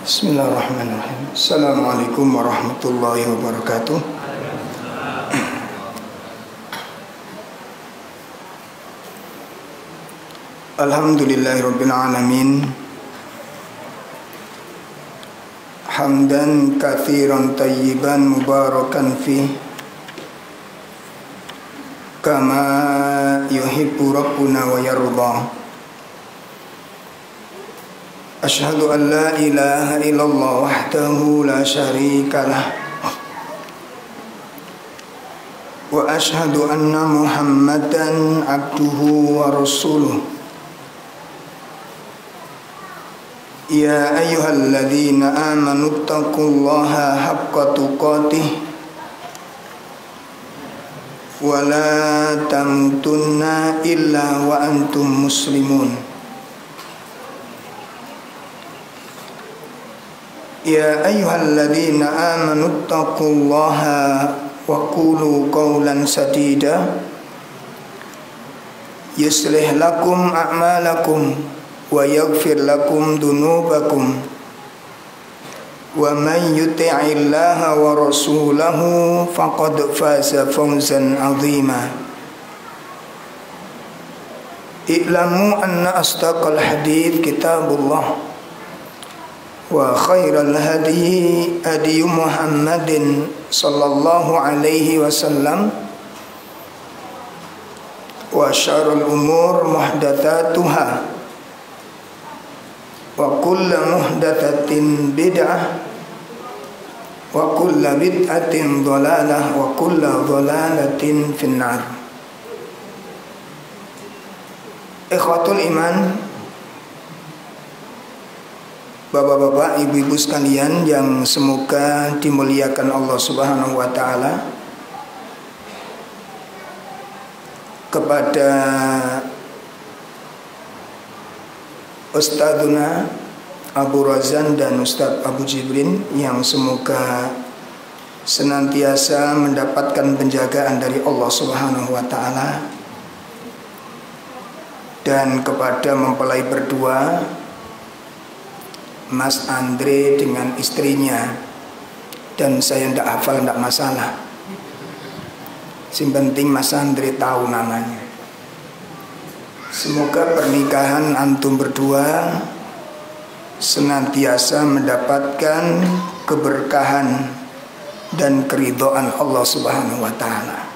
Bismillahirrahmanirrahim. Assalamualaikum warahmatullahi wabarakatuh. Alhamdulillahirabbil alamin. Hamdan katsiran tayyiban mubarakan fi kama yuhibbu rabbuna wa yarda. Asyhadu an la ilaha illallah wahdahu la syarika lah wa asyhadu anna Muhammadan abduhu wa rasuluh. Ya ayyuhalladzina amanu taqullaha haqqa tuqatih wa la tamutunna illa wa antum muslimun. Ya ayyuhalladzina amanu taqullaha wa qulu qawlan sadida yuslih lakum a'malakum wa yaghfir lakum dunubakum wa man yuti'illaha wa rasulahu faqad faza fawzan 'azima. I'lamu anna asdaqal hadits kitabullah wa khairal hadi hadi Muhammadin sallallahu alaihi wasallam wa syarrul umur muhdatsatuha wa kullu muhdatsatin bid'ah wa kullu bid'atin dhalalah wa kullu dhalalatin finnar. Ikhwatul iman, Bapak-bapak, ibu-ibu sekalian yang semoga dimuliakan Allah Subhanahu wa taala. Kepada Ustadzuna Abu Razan dan Ustadz Abu Jibrin yang semoga senantiasa mendapatkan penjagaan dari Allah Subhanahu wa taala. Dan kepada mempelai berdua, Mas Andre dengan istrinya, dan saya tidak hafal, tidak masalah. Yang penting Mas Andre tahu namanya. Semoga pernikahan antum berdua senantiasa mendapatkan keberkahan dan keridhaan Allah Subhanahu wa taala.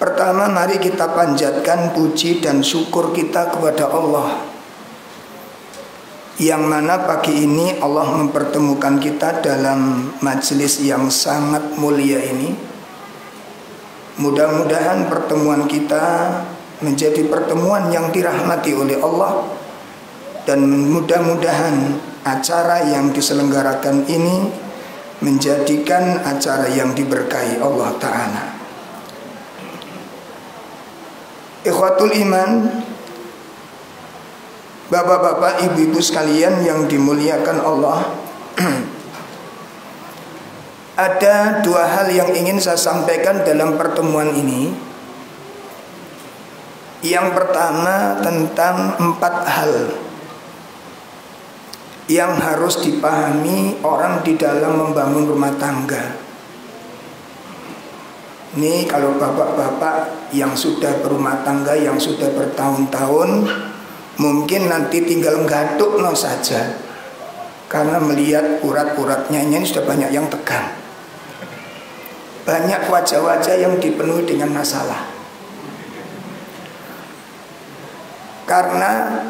Pertama, mari kita panjatkan puji dan syukur kita kepada Allah, yang mana pagi ini Allah mempertemukan kita dalam majelis yang sangat mulia ini. Mudah-mudahan pertemuan kita menjadi pertemuan yang dirahmati oleh Allah, dan mudah-mudahan acara yang diselenggarakan ini menjadikan acara yang diberkahi Allah Ta'ala. Ikhwatul iman, bapak-bapak, ibu-ibu sekalian yang dimuliakan Allah, ada dua hal yang ingin saya sampaikan dalam pertemuan ini. Yang pertama tentang 4 hal yang harus dipahami orang di dalam membangun rumah tangga. Ini kalau bapak-bapak yang sudah berumah tangga, yang sudah bertahun-tahun, mungkin nanti tinggal gatuk saja, karena melihat urat-uratnya ini sudah banyak yang tegang. Banyak wajah-wajah yang dipenuhi dengan masalah. Karena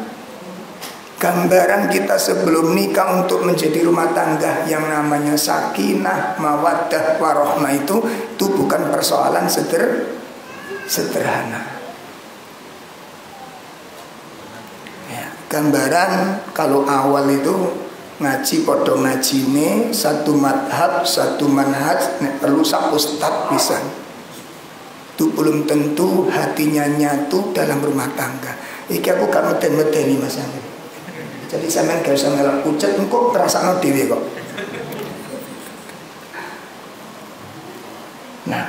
gambaran kita sebelum nikah untuk menjadi rumah tangga yang namanya sakinah, mawaddah, warahmah itu bukan persoalan sederhana. Gambaran kalau awal itu ngaji podo ngaji ini satu madhab, satu manhaj, perlu sak ustad bisa. Itu belum tentu hatinya nyatu dalam rumah tangga. Iki aku gak meden-medeni Mas Andre. Jadi sampean gak usah ngelak pucet, engko perasaan dhewe kok. Nah,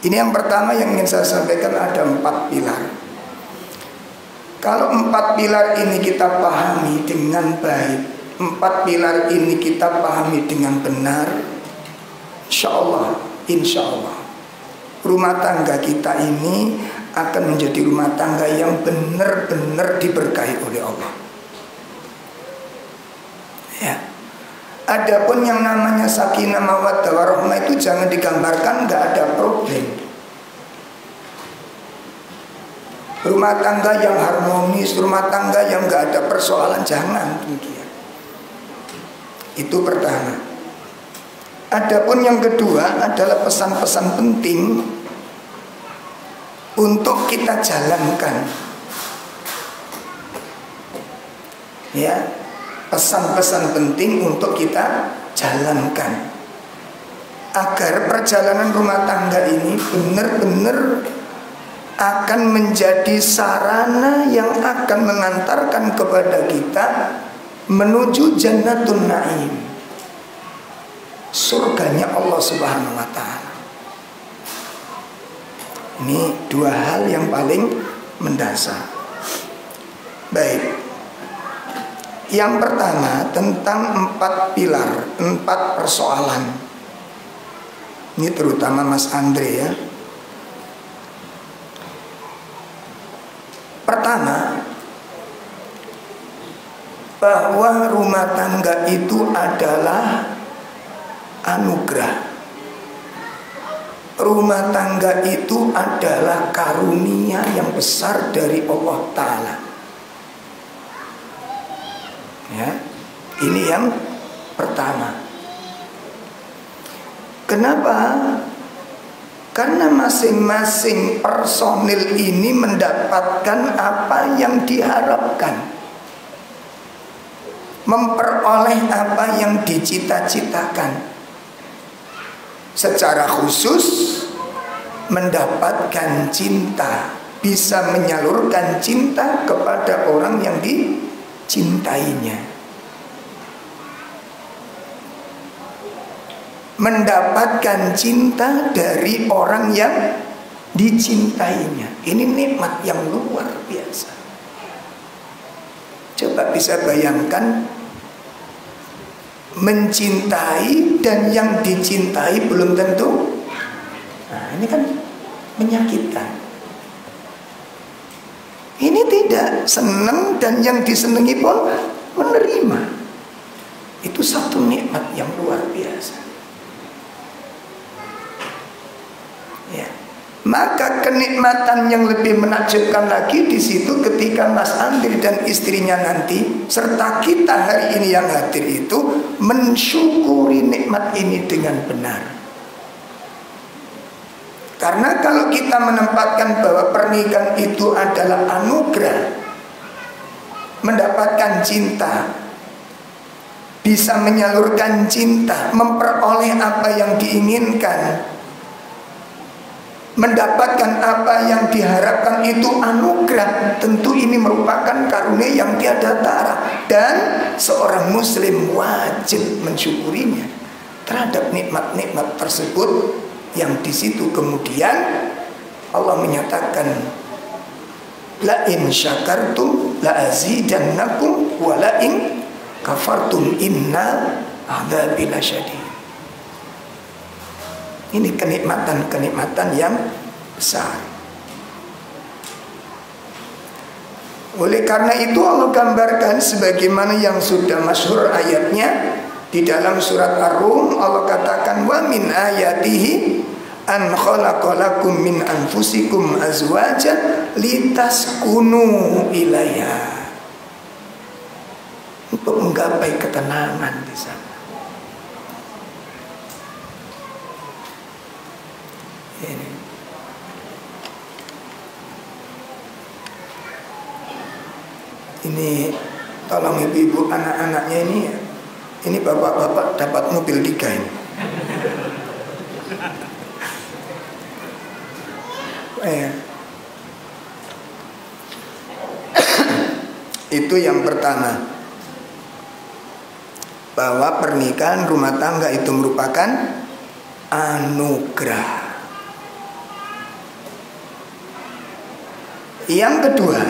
ini yang pertama yang ingin saya sampaikan, ada 4 pilar. Kalau 4 pilar ini kita pahami dengan baik, 4 pilar ini kita pahami dengan benar, insya Allah rumah tangga kita ini akan menjadi rumah tangga yang benar-benar diberkahi oleh Allah. Ya. Adapun yang namanya sakinah mawaddah warahmah itu jangan digambarkan nggak ada problem. Rumah tangga yang harmonis, rumah tangga yang nggak ada persoalan, jangan demikian. Itu pertama. Adapun yang kedua adalah pesan-pesan penting untuk kita jalankan. Ya, pesan-pesan penting untuk kita jalankan agar perjalanan rumah tangga ini benar-benar akan menjadi sarana yang akan mengantarkan kepada kita menuju Jannatun Na'im, surganya Allah Subhanahu wa ta'ala. Ini 2 hal yang paling mendasar. Baik. Yang pertama tentang 4 pilar, 4 persoalan. Ini terutama Mas Andre ya. Pertama, bahwa rumah tangga itu adalah anugerah. Rumah tangga itu adalah karunia yang besar dari Allah Ta'ala. Ya, ini yang pertama. Kenapa? Karena masing-masing personil ini mendapatkan apa yang diharapkan, memperoleh apa yang dicita-citakan. Secara khusus mendapatkan cinta, bisa menyalurkan cinta kepada orang yang dicintainya, mendapatkan cinta dari orang yang dicintainya. Ini nikmat yang luar biasa. Coba bisa bayangkan, mencintai dan yang dicintai belum tentu. Nah, ini kan menyakitkan. Ini tidak senang dan yang disenangi pun menerima. Itu satu nikmat yang luar biasa. Ya. Maka kenikmatan yang lebih menakjubkan lagi di situ ketika Mas Andri dan istrinya nanti serta kita hari ini yang hadir itu mensyukuri nikmat ini dengan benar. Karena kalau kita menempatkan bahwa pernikahan itu adalah anugerah, mendapatkan cinta, bisa menyalurkan cinta, memperoleh apa yang diinginkan, mendapatkan apa yang diharapkan itu anugerah, tentu ini merupakan karunia yang tiada tara dan seorang muslim wajib mensyukurinya terhadap nikmat-nikmat tersebut, yang di situ kemudian Allah menyatakan la in syakartum la azidannakum wa la in kafartum inna adzabi lasyadid. Ini kenikmatan-kenikmatan yang besar. Oleh karena itu Allah gambarkan sebagaimana yang sudah masyhur ayatnya di dalam surat Ar-Rum. Allah katakan wa min ayatihi an khalaqalakum min anfusikum azwajan litaskunu ilaiha, untuk menggapai ketenangan di sana. Ini tolong ibu-ibu anak-anaknya ini bapak-bapak dapat mobil 3 ini. Itu yang pertama, bahwa pernikahan rumah tangga itu merupakan anugerah. Yang kedua,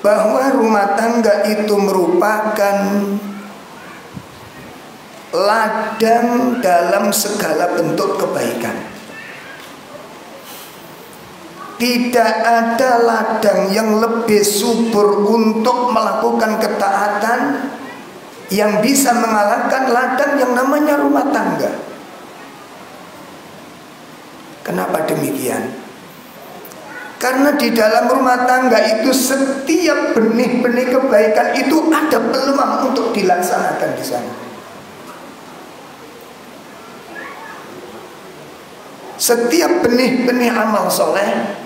bahwa rumah tangga itu merupakan ladang dalam segala bentuk kebaikan. Tidak ada ladang yang lebih subur untuk melakukan ketaatan yang bisa mengalahkan ladang yang namanya rumah tangga. Kenapa demikian? Karena di dalam rumah tangga itu setiap benih-benih kebaikan itu ada peluang untuk dilaksanakan di sana. Setiap benih-benih amal soleh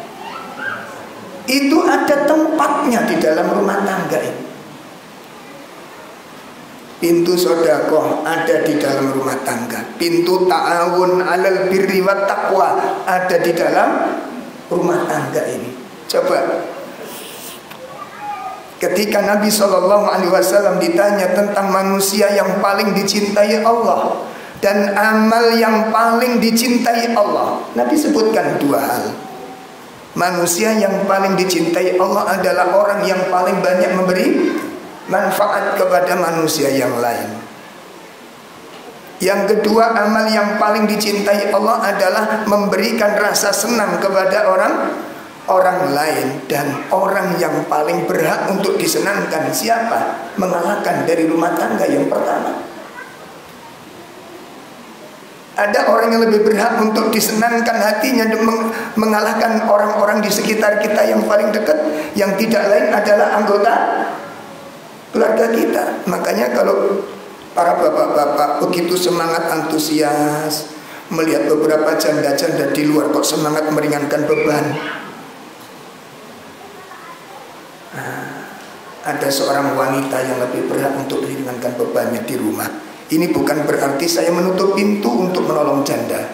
itu ada tempatnya di dalam rumah tangga ini. Pintu sedekah ada di dalam rumah tangga. Pintu ta'awun 'alal birri wat taqwa ada di dalam rumah tangga ini. Coba, ketika Nabi SAW ditanya tentang manusia yang paling dicintai Allah dan amal yang paling dicintai Allah, Nabi sebutkan dua hal. Manusia yang paling dicintai Allah adalah orang yang paling banyak memberi manfaat kepada manusia yang lain. Yang kedua, amal yang paling dicintai Allah adalah memberikan rasa senang kepada orang lain. Dan orang yang paling berhak untuk disenangkan siapa? Mengalahkan dari rumah tangga yang pertama. Ada orang yang lebih berhak untuk disenangkan hatinya dan mengalahkan orang-orang di sekitar kita yang paling dekat, yang tidak lain adalah anggota keluarga kita. Makanya kalau para bapak-bapak begitu semangat antusias melihat beberapa janda-janda di luar kok semangat meringankan beban. Ada seorang wanita yang lebih berhak untuk meringankan bebannya di rumah. Ini bukan berarti saya menutup pintu untuk menolong janda.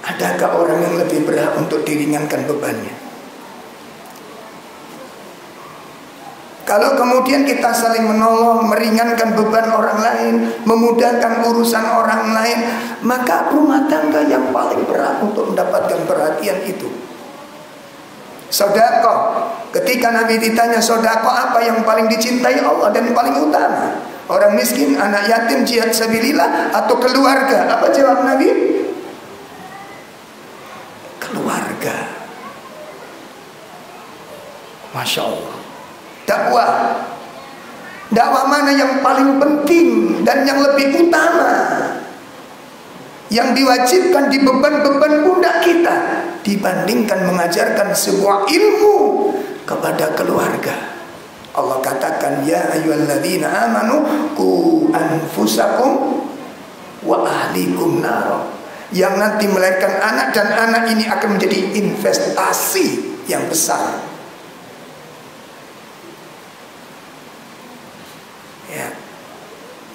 Adakah orang yang lebih berhak untuk diringankan bebannya? Kalau kemudian kita saling menolong, meringankan beban orang lain, memudahkan urusan orang lain, maka rumah tangga yang paling berat untuk mendapatkan perhatian itu. Sedekah. Ketika Nabi ditanya sedekah apa yang paling dicintai Allah dan paling utama, orang miskin, anak yatim, jihad sabilillah, atau keluarga? Apa jawab Nabi? Keluarga. Masya Allah. Dakwah. Dakwah mana yang paling penting dan yang lebih utama, yang diwajibkan di beban-beban pundak kita dibandingkan mengajarkan sebuah ilmu kepada keluarga? Allah katakan, ya ayyuhalladzina amanu qu anfusakum wa ahlikum nar. Yang nanti melahirkan anak, dan anak ini akan menjadi investasi yang besar. Ya.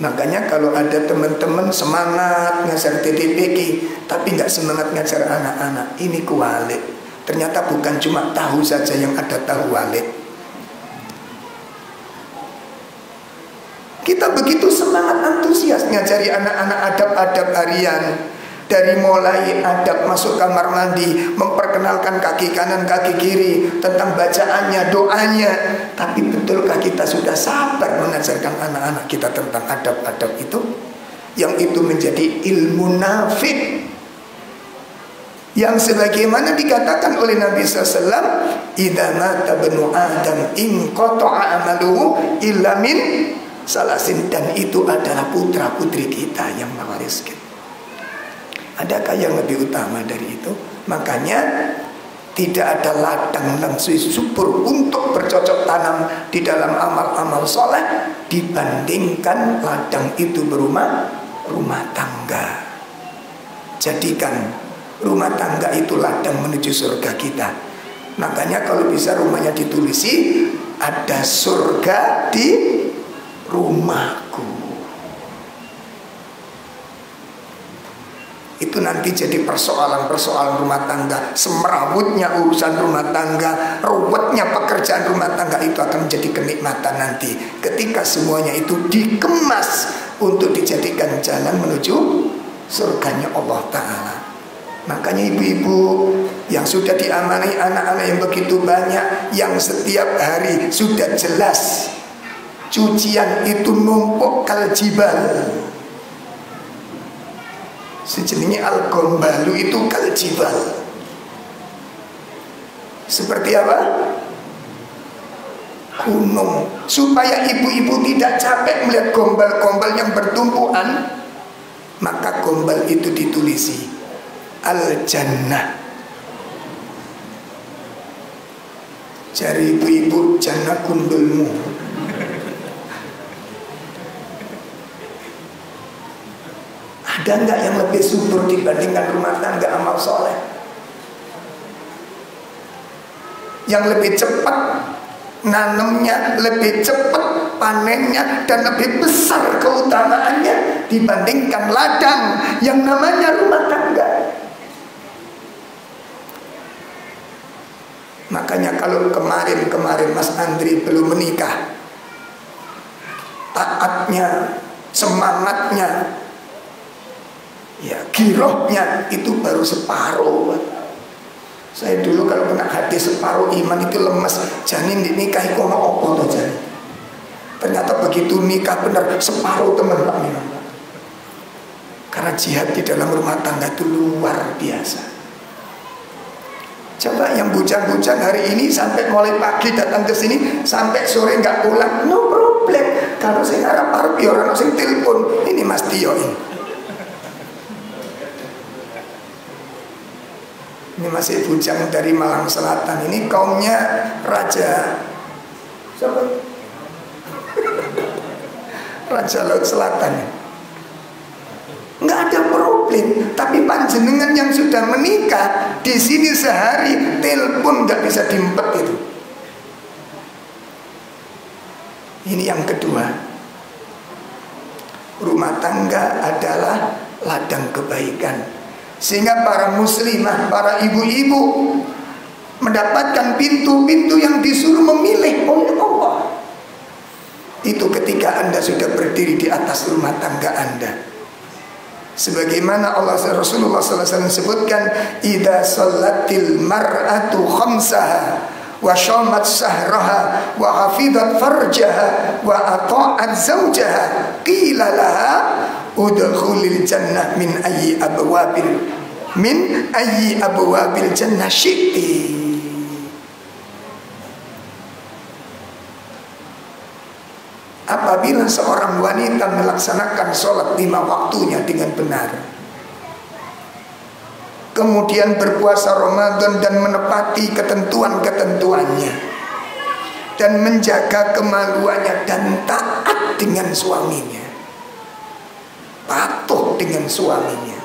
Makanya kalau ada teman-teman semangat ngajar TDPK tapi nggak semangat ngajar anak-anak, ini kualik. Ternyata bukan cuma tahu saja yang ada, tahu walik. Kita begitu semangat antusias ngajari anak-anak adab-adab harian. Dari mulai adab masuk kamar mandi, memperkenalkan kaki kanan kaki kiri, tentang bacaannya, doanya. Tapi betulkah kita sudah sabar mengajarkan anak-anak kita tentang adab-adab itu? Yang itu menjadi ilmu nafi', yang sebagaimana dikatakan oleh Nabi SAW, idza mata bnu adam inqata'a amaluhu illa min salasin. Dan itu adalah putra putri kita yang mewariskan. Adakah yang lebih utama dari itu? Makanya tidak ada ladang yang subur untuk bercocok tanam di dalam amal-amal soleh dibandingkan ladang itu rumah tangga. Jadikan rumah tangga itu ladang menuju surga kita. Makanya kalau bisa rumahnya ditulisi, ada surga di rumahku. Itu nanti jadi persoalan-persoalan rumah tangga, semerawutnya urusan rumah tangga, ruwetnya pekerjaan rumah tangga itu akan menjadi kenikmatan nanti ketika semuanya itu dikemas untuk dijadikan jalan menuju surganya Allah Ta'ala. Makanya ibu-ibu yang sudah diamanai anak-anak yang begitu banyak, yang setiap hari sudah jelas cucian itu numpuk kal jibal. Sejenisnya al-gombalu itu kal jibal. Seperti apa? Gunung. Supaya ibu-ibu tidak capek melihat gombal-gombal yang bertumpuan, maka gombal itu ditulisi al-jannah. Cari ibu-ibu, jannah gundulmu. Ada enggak yang lebih subur dibandingkan rumah tangga amal soleh? Yang lebih cepat nanamnya, lebih cepat panennya, dan lebih besar keutamaannya dibandingkan ladang yang namanya rumah tangga. Makanya kalau kemarin Mas Andri belum menikah, taatnya, semangatnya, ya girohnya itu baru separuh. Saya dulu kalau kena hadis separuh iman itu lemes. Janin dinikahi kono opo to janin. Ternyata begitu nikah benar separuh teman Pak memang. Karena jihad di dalam rumah tangga itu luar biasa. Coba yang bujang-bujang hari ini sampai mulai pagi datang ke sini sampai sore nggak pulang, no problem. Kalau saya harap ya orang sing telepon, ini Mas Tio ini. Ini masih bujang dari Malang Selatan. Ini kaumnya Raja siapa? Raja Laut Selatan. Nggak ada problem. Tapi panjenengan yang sudah menikah di sini sehari telepon nggak bisa diempet itu. Ini yang kedua. Rumah tangga adalah ladang kebaikan. Sehingga para muslimah, para ibu-ibu mendapatkan pintu-pintu yang disuruh memilih oleh Allah. Itu ketika Anda sudah berdiri di atas rumah tangga Anda. Sebagaimana Rasulullah SAW sebutkan, idza shallatil mar'atu khamsaha wa shamat sahraha wa hafidat farjaha wa ata'at zawjaha qila laha udkhulil jannah min ayyi abwabil jannah syi'ti. Apabila seorang wanita melaksanakan sholat 5 waktunya dengan benar, kemudian berpuasa Ramadan dan menepati ketentuan-ketentuannya, dan menjaga kemaluannya dan taat dengan suaminya, patuh dengan suaminya.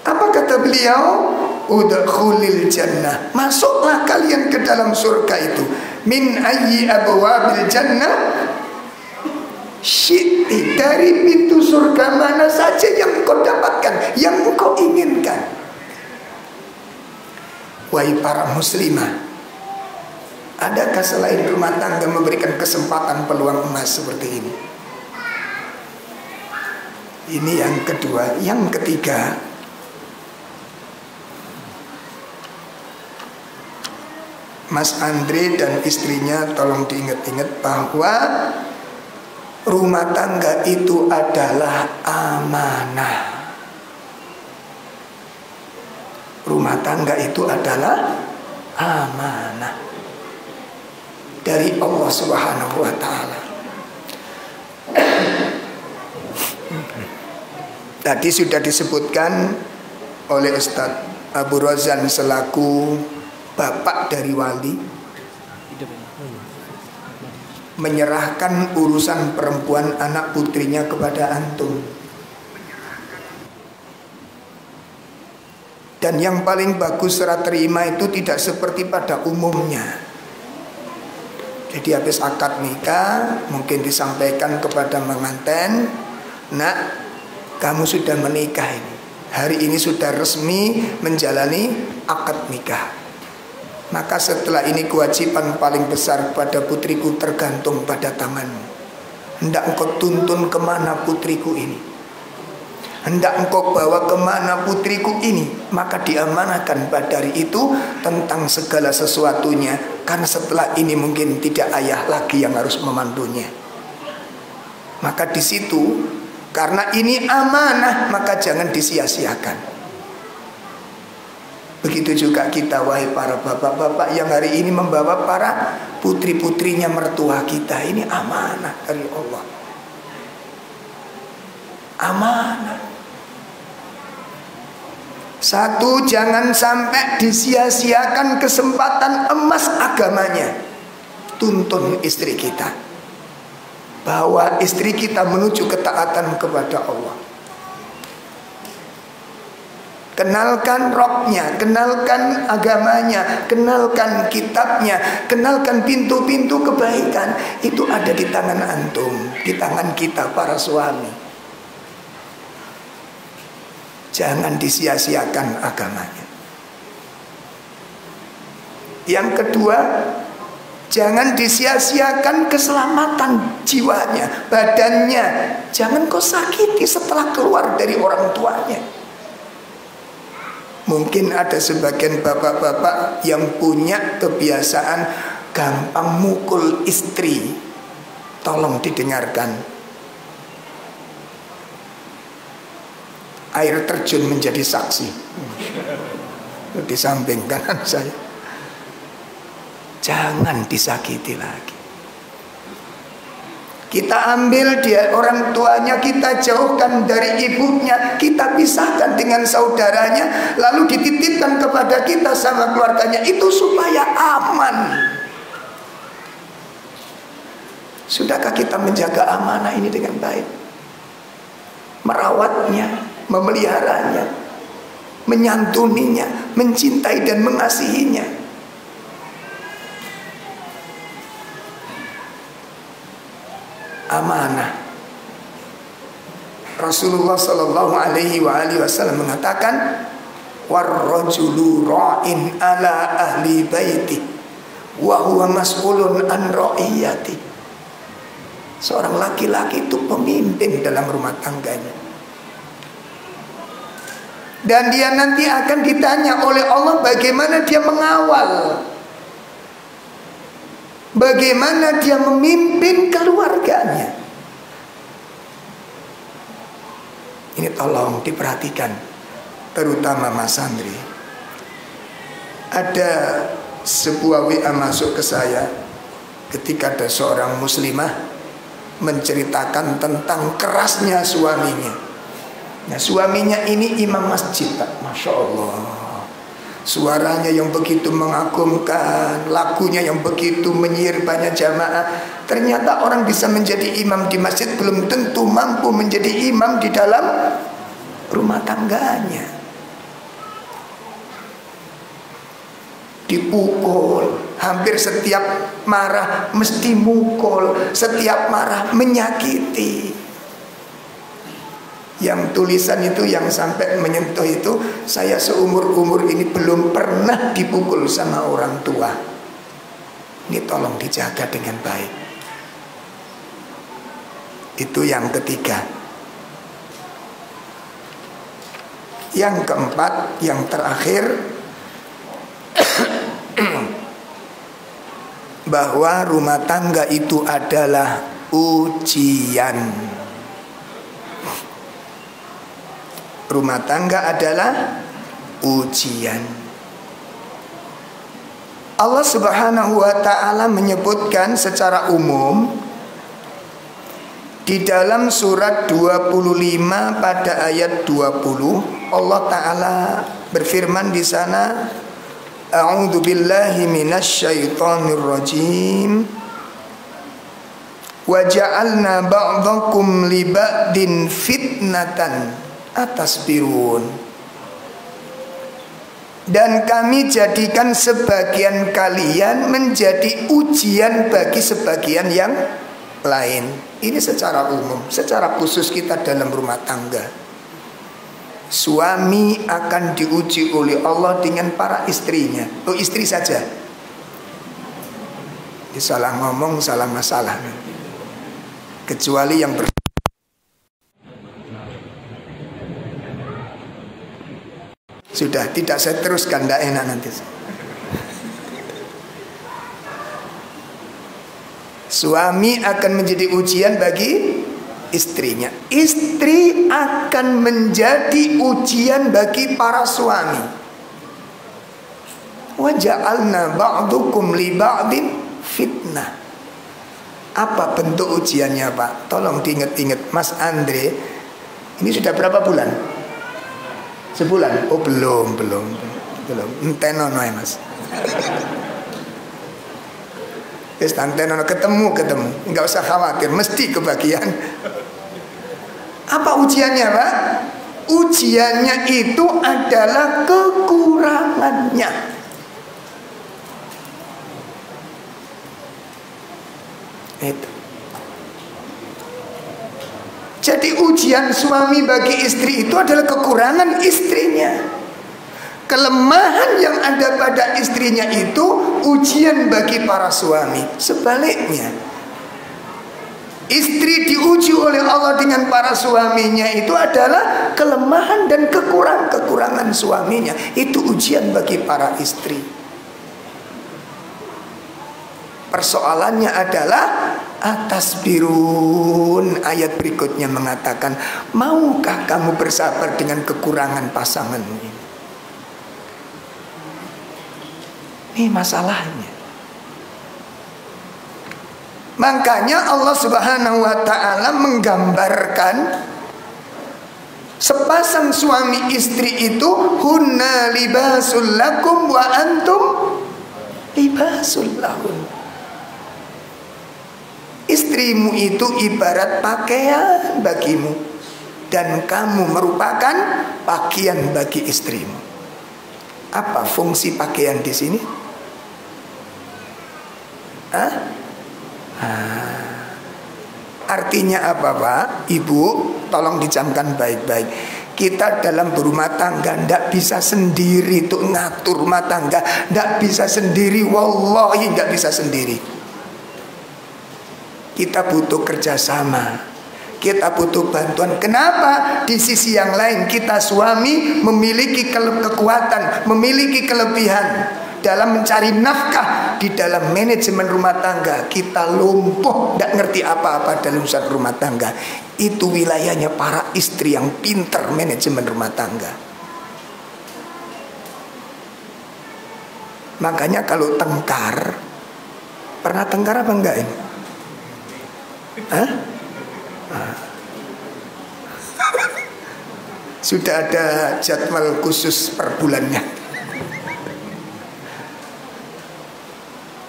Apa kata beliau? Udkhulil jannah, masuklah kalian ke dalam surga itu. Min ayyi abwabil jannah syi'ti, dari pintu surga mana saja yang kau dapatkan, yang kau inginkan. Wahai para muslimah, adakah selain rumah tangga memberikan kesempatan peluang emas seperti ini? Ini yang kedua. Yang ketiga, Mas Andre dan istrinya tolong diingat-ingat bahwa rumah tangga itu adalah amanah. Rumah tangga itu adalah amanah dari Allah Subhanahu wa Ta'ala. Tadi sudah disebutkan oleh Ustadz Abu Rozan selaku bapak dari wali, menyerahkan urusan perempuan anak putrinya kepada antum. Dan yang paling bagus serah terima itu tidak seperti pada umumnya. Jadi habis akad nikah mungkin disampaikan kepada pengantin, nak, kamu sudah menikah ini. Hari ini sudah resmi menjalani akad nikah. Maka setelah ini kewajiban paling besar pada putriku tergantung pada tanganmu. hendak engkau tuntun kemana putriku ini, hendak engkau bawa kemana putriku ini, maka diamanahkan pada hari itu tentang segala sesuatunya. Karena setelah ini mungkin tidak ayah lagi yang harus memandunya. Maka di situ, karena ini amanah, maka jangan disia-siakan. Begitu juga kita, wahai para bapak-bapak yang hari ini membawa para putri-putrinya mertua kita. Ini amanah dari Allah. Amanah. Satu, jangan sampai disia-siakan kesempatan emas agamanya. Tuntun istri kita, bawa istri kita menuju ketaatan kepada Allah. Kenalkan roknya, kenalkan agamanya, kenalkan kitabnya, kenalkan pintu-pintu kebaikan. Itu ada di tangan antum, di tangan kita para suami. Jangan disia-siakan agamanya. Yang kedua, jangan disia-siakan keselamatan jiwanya, badannya. Jangan kau sakiti setelah keluar dari orang tuanya. Mungkin ada sebagian bapak-bapak yang punya kebiasaan gampang mukul istri. Tolong didengarkan. Air terjun menjadi saksi. Di samping kanan saya. Jangan disakiti lagi. Kita ambil dia orang tuanya, kita jauhkan dari ibunya, kita pisahkan dengan saudaranya, lalu dititipkan kepada kita sama keluarganya. Itu supaya aman. Sudahkah kita menjaga amanah ini dengan baik? Merawatnya, memeliharanya, menyantuninya, mencintai dan mengasihinya. Amanah. Rasulullah sallallahu alaihi wasallam mengatakan, warrajulu ra'in ala ahli baiti wa huwa mas'ulun an ra'iyati. Seorang laki-laki itu pemimpin dalam rumah tangganya, dan dia nanti akan ditanya oleh Allah bagaimana dia mengawal, bagaimana dia memimpin keluarganya. Ini tolong diperhatikan, terutama Mas Andri. Ada sebuah WA masuk ke saya ketika ada seorang muslimah menceritakan tentang kerasnya suaminya. Nah, suaminya ini imam masjid, Pak. Masya Allah. Suaranya yang begitu mengagumkan, lagunya yang begitu menyihir banyak jamaah. Ternyata orang bisa menjadi imam di masjid belum tentu mampu menjadi imam di dalam rumah tangganya. Dipukul, hampir setiap marah mesti mukul, setiap marah menyakiti. Yang tulisan itu yang sampai menyentuh itu, saya seumur-umur ini belum pernah dipukul sama orang tua. Ini tolong dijaga dengan baik. Itu yang ketiga. Yang keempat, yang terakhir, bahwa rumah tangga itu adalah ujian. Rumah tangga adalah ujian. Allah Subhanahu wa ta'ala menyebutkan secara umum di dalam surat 25 pada ayat 20. Allah Ta'ala berfirman di sana, A'udzu billahi minasyaitonir rajim. Wa ja'alna ba'dakum li ba'din fitnatan atasbirun. Dan kami jadikan sebagian kalian menjadi ujian bagi sebagian yang lain. Ini secara umum. Secara khusus kita dalam rumah tangga, suami akan diuji oleh Allah dengan para istrinya. Oh, istri saja. Salah ngomong, salah masalah. kecuali yang sudah tidak saya teruskan, tidak enak nanti. Suami akan menjadi ujian bagi istrinya. Istri akan menjadi ujian bagi para suami. Wa ja'alna ba'dukum li ba'din fitnah. Apa bentuk ujiannya, Pak? Tolong diingat-ingat, Mas Andre. Ini sudah berapa bulan? Sebulan? Oh belum. Entenono ya Mas. Entenono ketemu. Enggak usah khawatir, mesti kebagian. Apa ujiannya, Pak? Ujiannya itu adalah kekurangannya. Itu. Jadi ujian suami bagi istri itu adalah kekurangan istrinya. Kelemahan yang ada pada istrinya itu ujian bagi para suami. Sebaliknya, istri diuji oleh Allah dengan para suaminya itu adalah kelemahan dan kekurangan suaminya. Itu ujian bagi para istri. Persoalannya adalah atas birun. Ayat berikutnya mengatakan, maukah kamu bersabar dengan kekurangan pasanganmu ini? Ini masalahnya. Makanya Allah Subhanahu wa ta'ala menggambarkan sepasang suami istri itu hunna libasul lakum wa antum libasul lahun. Istrimu itu ibarat pakaian bagimu dan kamu merupakan pakaian bagi istrimu. Apa fungsi pakaian di sini? Artinya apa, Pak? Ibu, tolong dicamkan baik-baik. Kita dalam berumah tangga tidak bisa sendiri tuh ngatur rumah tangga, tidak bisa sendiri, wallahi tidak bisa sendiri. Kita butuh kerjasama, kita butuh bantuan. Kenapa? Di sisi yang lain kita suami memiliki kekuatan, memiliki kelebihan dalam mencari nafkah. Di dalam manajemen rumah tangga kita lumpuh, tidak ngerti apa-apa dalam urusan rumah tangga. Itu wilayahnya para istri yang pintar manajemen rumah tangga. Makanya kalau tengkar, pernah tengkar apa enggak ini? Sudah ada jadwal khusus per bulannya.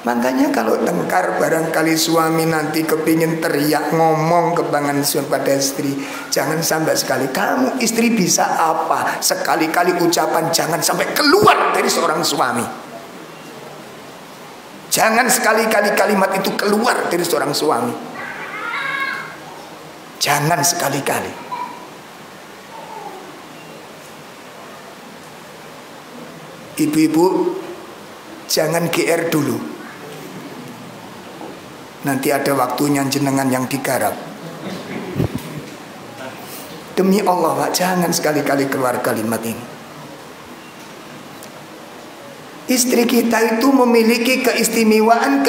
Makanya kalau tengkar barangkali suami nanti kepingin teriak ngomong kebangan pada istri, jangan sampai sekali. Kamu istri bisa apa? Sekali-kali ucapan jangan sampai keluar dari seorang suami. Jangan sekali-kali kalimat itu keluar dari seorang suami. Jangan sekali-kali. Ibu-ibu jangan GR dulu. Nanti ada waktunya jenengan yang digarap. Demi Allah, Pak, jangan sekali-kali keluar kalimat ini. Istri kita itu memiliki keistimewaan,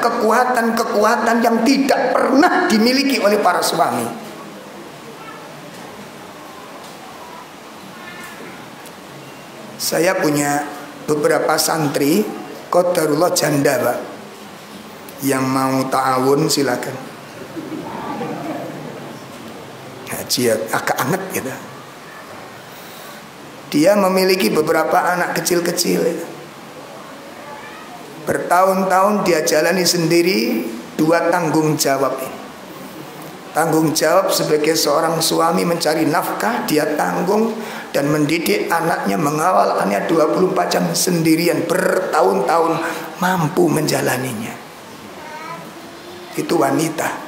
kekuatan yang tidak pernah dimiliki oleh para suami. Saya punya beberapa santri, qadarullah janda, Pak. Yang mau ta'awun silakan. Haji agak anget gitu. Dia memiliki beberapa anak kecil-kecil. Bertahun-tahun dia jalani sendiri 2 tanggung jawab ini. Tanggung jawab sebagai seorang suami mencari nafkah, dia tanggung dan mendidik anaknya, mengawal anaknya 24 jam sendirian, bertahun-tahun mampu menjalaninya. Itu wanita.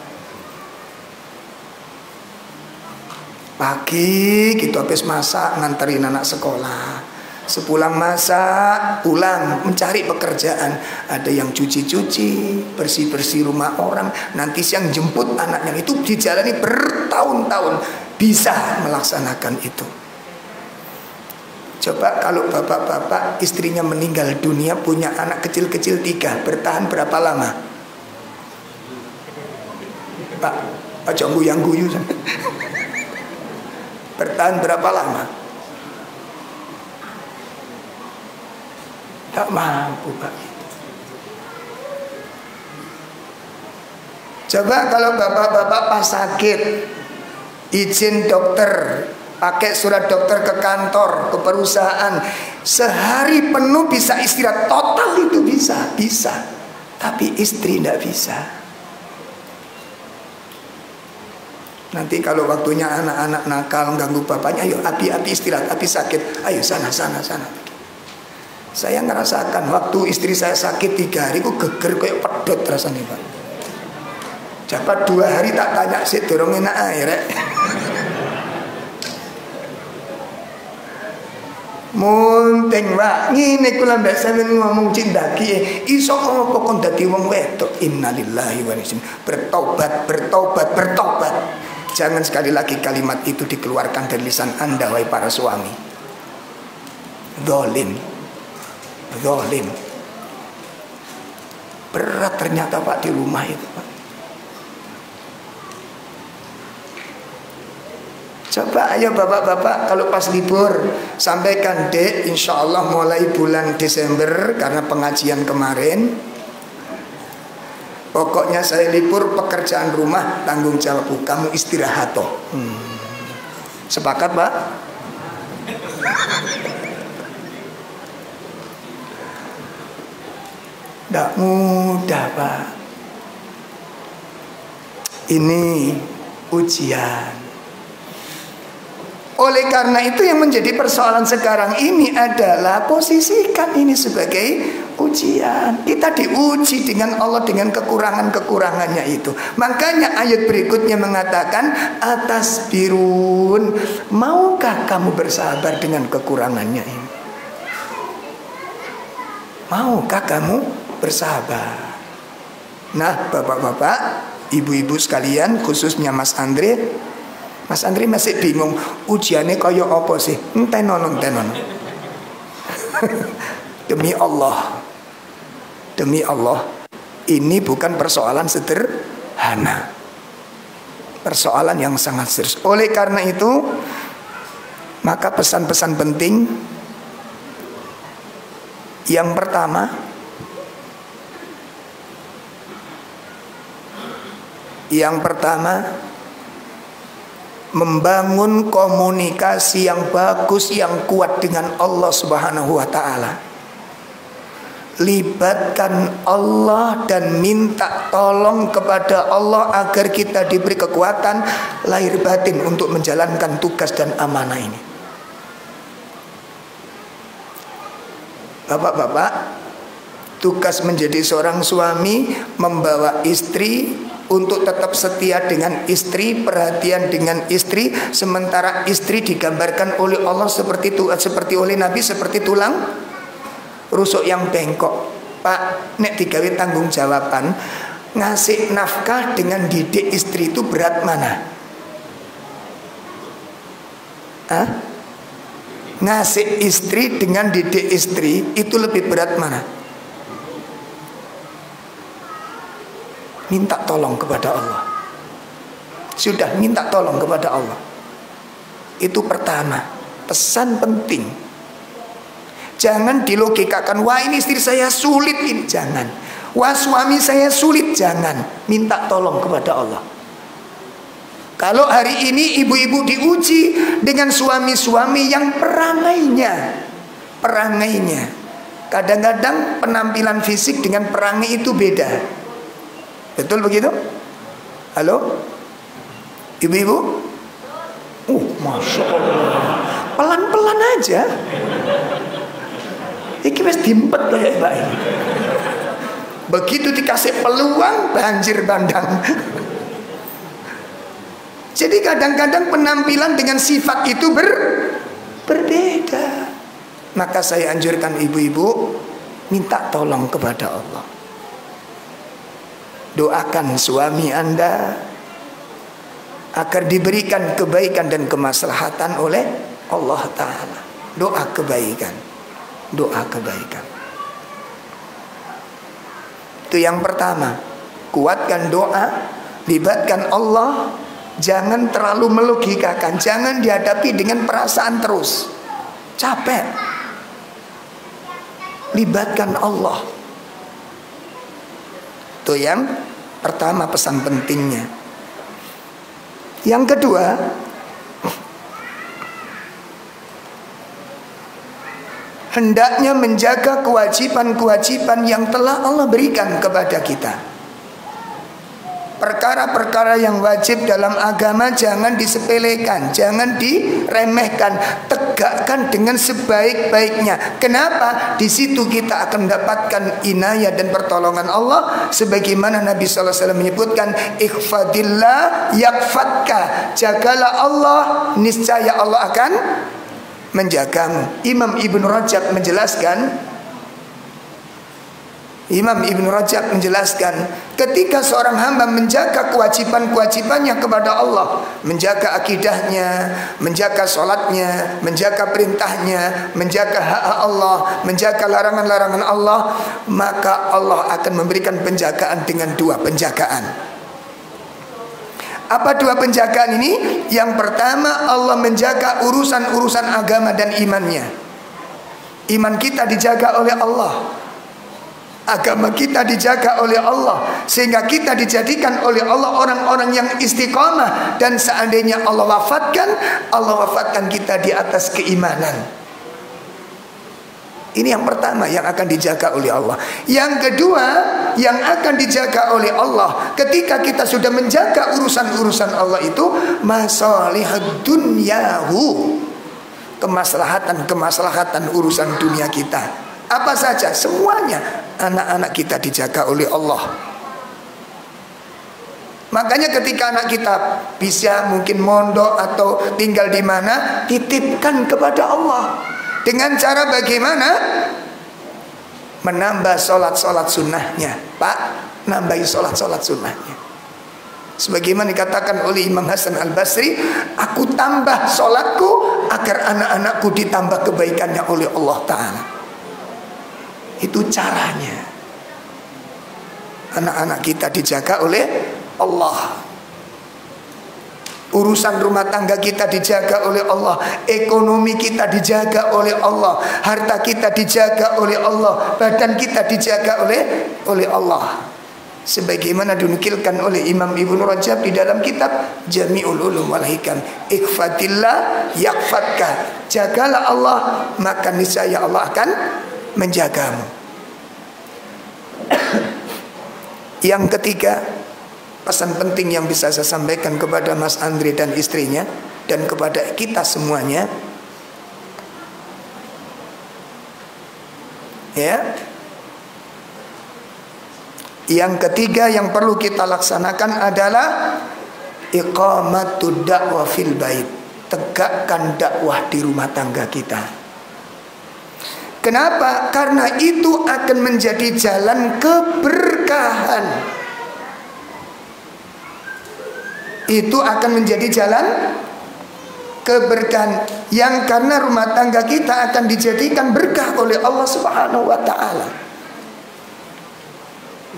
Pagi gitu habis masak nganterin anak sekolah, Sepulang masak, pulang mencari pekerjaan. Ada yang cuci-cuci, bersih-bersih rumah orang. Nanti siang jemput anaknya. Itu dijalani bertahun-tahun. Bisa melaksanakan itu. Coba kalau bapak-bapak istrinya meninggal dunia, punya anak kecil-kecil 3, bertahan berapa lama? Pak, aja guyang-guyu. Bertahan berapa lama? Tak mampu, Pak. Coba kalau bapak-bapak pas sakit, izin dokter, pakai surat dokter ke kantor, ke perusahaan, sehari penuh bisa istirahat total, itu bisa. Tapi istri tidak bisa. Nanti kalau waktunya anak-anak nakal ganggu bapaknya, ayo api istirahat, api sakit, ayo sana. Saya ngerasakan waktu istri saya sakit 3 hari, ku geger kayak pedot rasanya, Pak. Dapat 2 hari tak tanya sih, dorong enak air. Munting, Pak. Ngene kula mbek sampeyan ngomong cindaki, iso apa kon dadi wong wedok. Innalillahi wa inna ilaihi bertobat. Jangan sekali lagi kalimat itu dikeluarkan dari lisan Anda, wahai para suami. Zalim. Berat ternyata, Pak, di rumah itu, Pak. Coba ayo bapak-bapak kalau pas libur sampaikan, Dek, insya Allah mulai bulan Desember karena pengajian kemarin, pokoknya saya libur, pekerjaan rumah tanggung jawabku, kamu istirahat toh. Sepakat, Pak? Tidak mudah, Pak. Ini ujian. Oleh karena itu yang menjadi persoalan sekarang ini adalah posisikan ini sebagai ujian. Kita diuji dengan Allah dengan kekurangan-kekurangannya itu. Makanya ayat berikutnya mengatakan, atas birun, maukah kamu bersabar dengan kekurangannya ini? Maukah kamu bersabar? Nah, bapak-bapak, ibu-ibu sekalian, khususnya Mas Andre masih bingung, ujiannya kaya apa sih? Tenon. Demi Allah, ini bukan persoalan sederhana, persoalan yang sangat serius. Oleh karena itu, maka pesan-pesan penting yang pertama, membangun komunikasi yang bagus, yang kuat dengan Allah Subhanahu wa ta'ala. Libatkan Allah dan minta tolong kepada Allah agar kita diberi kekuatan lahir batin untuk menjalankan tugas dan amanah ini. Bapak-bapak, tugas menjadi seorang suami membawa istri untuk tetap setia dengan istri, perhatian dengan istri, sementara istri digambarkan oleh Allah seperti oleh Nabi seperti tulang rusuk yang bengkok. Pak, nek digawe tanggung jawaban, ngasih nafkah dengan didik istri itu berat mana? Ngasih istri dengan didik istri itu lebih berat mana? Minta tolong kepada Allah. Sudah minta tolong kepada Allah. Itu pertama, pesan penting. Jangan dilogikakan, wah ini istri saya sulit ini, jangan. Wah suami saya sulit, jangan. Minta tolong kepada Allah. Kalau hari ini ibu-ibu diuji dengan suami-suami yang perangainya kadang-kadang penampilan fisik dengan perangai itu beda. Betul begitu? Halo? Ibu-ibu? Masya Allah. Pelan-pelan aja. Iki wis dimpet kayak Mbak. Begitu dikasih peluang, banjir bandang. Jadi kadang-kadang penampilan dengan sifat itu berbeda. Maka saya anjurkan ibu-ibu minta tolong kepada Allah. Doakan suami Anda agar diberikan kebaikan dan kemaslahatan oleh Allah Ta'ala. Doa kebaikan. Doa kebaikan. Itu yang pertama. Kuatkan doa, libatkan Allah. Jangan terlalu melogikakan. Jangan dihadapi dengan perasaan terus. Capek. Libatkan Allah. Itu yang pertama, pesan pentingnya. Yang kedua, hendaknya menjaga kewajiban-kewajiban yang telah Allah berikan kepada kita. Perkara-perkara yang wajib dalam agama jangan disepelekan, jangan diremehkan, tegakkan dengan sebaik-baiknya. Kenapa? Di situ kita akan mendapatkan inayah dan pertolongan Allah, sebagaimana Nabi SAW menyebutkan, ikhfadillah yakfatka, jagalah Allah, niscaya Allah akan menjagamu. Imam Ibn Rajab menjelaskan, ketika seorang hamba menjaga kewajiban-kewajibannya kepada Allah, menjaga akidahnya, menjaga sholatnya, menjaga perintahnya, menjaga hak Allah, menjaga larangan-larangan Allah, maka Allah akan memberikan penjagaan dengan dua penjagaan. Apa dua penjagaan ini? Yang pertama, Allah menjaga urusan-urusan agama dan imannya. Iman kita dijaga oleh Allah, agama kita dijaga oleh Allah, sehingga kita dijadikan oleh Allah orang-orang yang istiqamah. Dan seandainya Allah wafatkan kita di atas keimanan. Ini yang pertama yang akan dijaga oleh Allah. Yang kedua yang akan dijaga oleh Allah, ketika kita sudah menjaga urusan-urusan Allah itu, masalihud dunyahu, kemaslahatan urusan dunia kita. Apa saja? Semuanya. Anak-anak kita dijaga oleh Allah. Makanya ketika anak kita bisa mungkin mondok atau tinggal di mana, titipkan kepada Allah. Dengan cara bagaimana? Menambah sholat-sholat sunnahnya. Pak, nambahi sholat-sholat sunnahnya. Sebagaimana dikatakan oleh Imam Hasan Al-Basri, aku tambah sholatku agar anak-anakku ditambah kebaikannya oleh Allah Ta'ala. Itu caranya. Anak-anak kita dijaga oleh Allah. Urusan rumah tangga kita dijaga oleh Allah, ekonomi kita dijaga oleh Allah, harta kita dijaga oleh Allah, badan kita dijaga oleh Allah. Sebagaimana dinukilkan oleh Imam Ibn Rajab di dalam kitab Jami'ul Ulum wal Hikam, ikhfatillah yakfatka, jagalah Allah, maka niscaya Allah akan menjagamu. Yang ketiga, pesan penting yang bisa saya sampaikan kepada Mas Andri dan istrinya dan kepada kita semuanya, ya. Yang ketiga yang perlu kita laksanakan adalah iqamatud dakwah fil bait, tegakkan dakwah di rumah tangga kita. Kenapa? Karena itu akan menjadi jalan keberkahan. Itu akan menjadi jalan keberkahan, yang karena rumah tangga kita akan dijadikan berkah oleh Allah Subhanahu wa Ta'ala.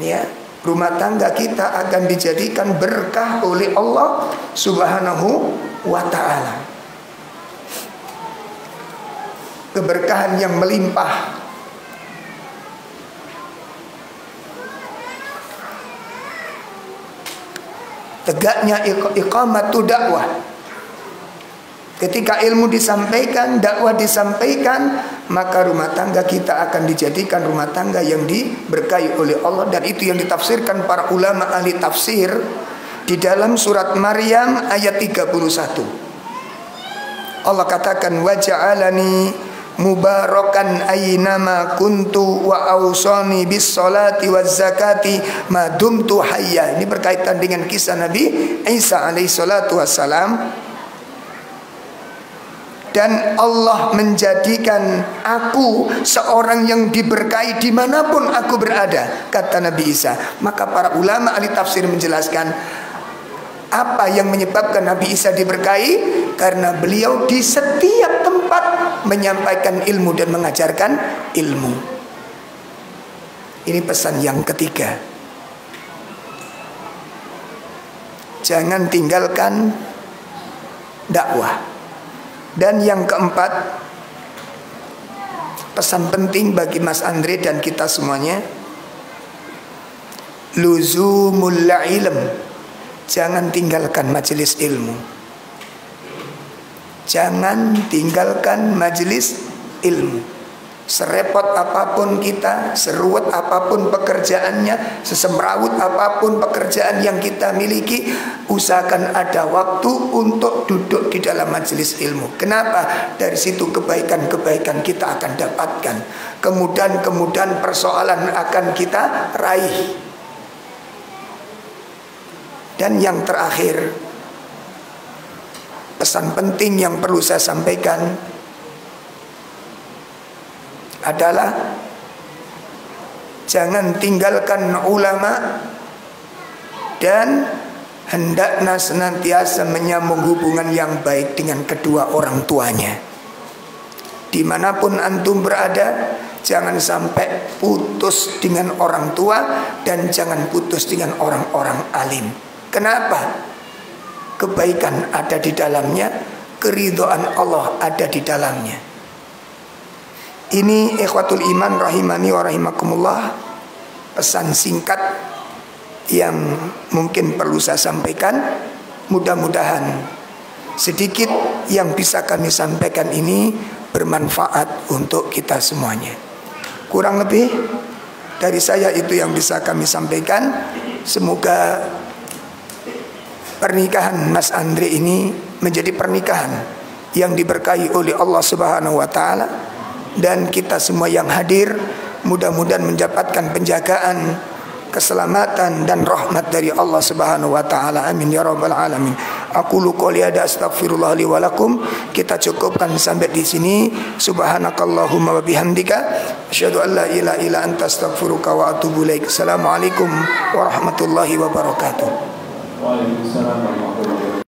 Ya, rumah tangga kita akan dijadikan berkah oleh Allah Subhanahu wa Ta'ala. Keberkahan yang melimpah. Tegaknya iqamatu dakwah. Ketika ilmu disampaikan, dakwah disampaikan, maka rumah tangga kita akan dijadikan rumah tangga yang diberkahi oleh Allah. Dan itu yang ditafsirkan para ulama ahli tafsir di dalam surat Maryam ayat 31. Allah katakan, wa ja'alani mubarakan aynama kuntu wa awsani bis salati waz zakati ma dumtu hayya. Ini berkaitan dengan kisah Nabi Isa alaihi salatu wassalam. Dan Allah menjadikan aku seorang yang diberkahi dimanapun aku berada, kata Nabi Isa. Maka para ulama ahli tafsir menjelaskan apa yang menyebabkan Nabi Isa diberkahi, karena beliau di setiap tempat menyampaikan ilmu dan mengajarkan ilmu. Ini pesan yang ketiga. Jangan tinggalkan dakwah. Dan yang keempat, pesan penting bagi Mas Andre dan kita semuanya, luzumul ilm. Jangan tinggalkan majelis ilmu. Jangan tinggalkan majelis ilmu. Serepot apapun kita, seruat apapun pekerjaannya, sesemrawut apapun pekerjaan yang kita miliki, usahakan ada waktu untuk duduk di dalam majelis ilmu. Kenapa? Dari situ kebaikan-kebaikan kita akan dapatkan. Kemudahan-kemudahan persoalan akan kita raih. Dan yang terakhir, pesan penting yang perlu saya sampaikan adalah jangan tinggalkan ulama dan hendaknya senantiasa menyambung hubungan yang baik dengan kedua orang tuanya. Dimanapun antum berada, jangan sampai putus dengan orang tua dan jangan putus dengan orang-orang alim. Kenapa? Kebaikan ada di dalamnya, keridhaan Allah ada di dalamnya. Ini ikhwatul iman rahimani wa rahimakumullah, pesan singkat yang mungkin perlu saya sampaikan. Mudah-mudahan sedikit yang bisa kami sampaikan ini bermanfaat untuk kita semuanya. Kurang lebih dari saya itu yang bisa kami sampaikan. Semoga pernikahan Mas Andre ini menjadi pernikahan yang diberkahi oleh Allah Subhanahu wa taala. Dan kita semua yang hadir mudah-mudahan mendapatkan penjagaan, keselamatan dan rahmat dari Allah Subhanahu wa taala. Amin ya rabbal alamin. Aqulu qouli hadza astaghfirullah li wa lakum. Kita cukupkan sampai di sini. Subhanakallahumma wa bihamdika asyhadu an la ilaha illa anta astaghfiruka wa atubu ilaik. Assalamualaikum warahmatullahi wabarakatuh. Waalaikumsalam warahmatullahi wabarakatuh.